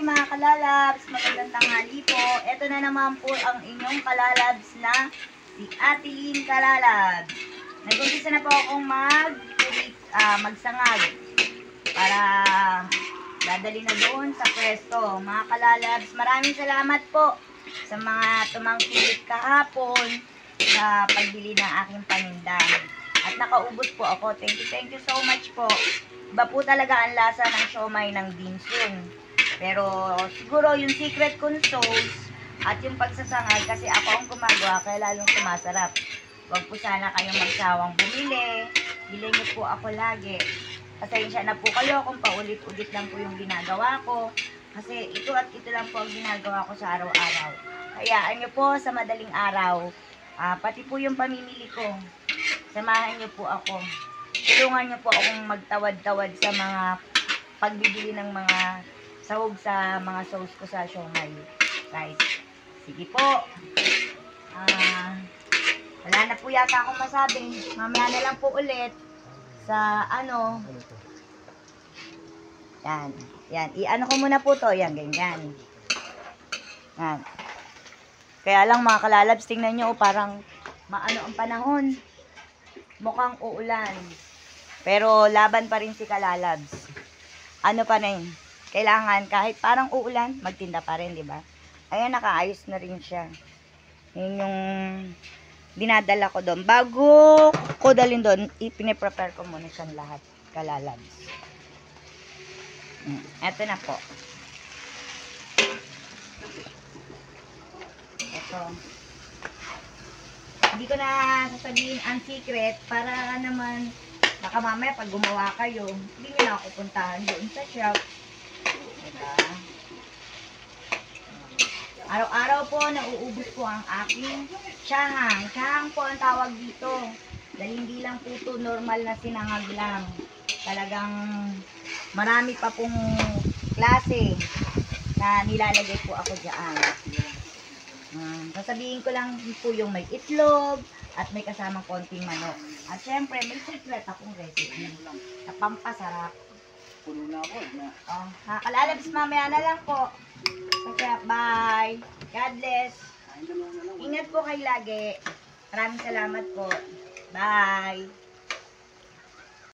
mga kalalabs, magandang tanghali po. Ito na naman po ang inyong kalalabs na si Ate Lynn Kalalabs. Nag-umpisa na po akong magsangag para dadali na doon sa pwesto. Mga kalalabs, maraming salamat po sa mga tumangkilik kahapon sa pagbili ng aking paninda. At nakaubos po ako. Thank you so much po. Iba po talaga ang lasa ng siomay ng Dinsung. Pero siguro yung secret kong sauce at yung pagsasangag, kasi ako ang gumagawa kaya lalong sumasarap. Huwag po sana kayong magsawang bumili. Bilhin niyo po ako lagi. Pasensya na po kayo kung paulit-ulit lang po yung ginagawa ko. Kasi ito at ito lang po ang ginagawa ko sa araw-araw. Hayaan niyo po sa madaling araw. Pati po yung pamimili ko. Samahan niyo po ako. Tulungan niyo po akong magtawad-tawad sa mga pagbibili ng mga sahog sa mga sauce ko sa siomay. Guys, sige po. Wala na po yata akong masabi. Mamaya na lang po ulit sa ano. Yan. Yan. I-ano ko muna po to. Yan, ganyan. Yan. Kaya lang mga kalalabs, tingnan nyo, parang maano ang panahon. Mukhang uulan. Pero laban pa rin si kalalabs. Ano pa rin? Kailangan kahit parang uulan, magtinda pa rin, di ba? Ayan, nakaayos na rin siya. Yun yung dinadala ko doon. Bago ko dalhin doon, ipine-prepare ko muna siyang lahat, kalalabs. Eto na po. Ito. Hindi ko na sasabihin ang secret para naman baka mamaya pag gumawa kayo, hindi nyo na ako puntahan doon sa shop. Diba? Araw-araw po nauubos po ang aking tiyahang. Tiyahang po ang tawag dito. Dahil hindi lang po ito normal na sinangag lang. Talagang marami pa pong klase na nilalagay po ako dyan. Sasabihin ko lang po yung may itlog at may kasamang konting manok. At syempre, may secret akong recipe na pampasarap. Puno na ako. Kalalabs, mamaya na lang po. Okay, bye. God bless. Ingat po kayo lagi. Maraming salamat po. Bye.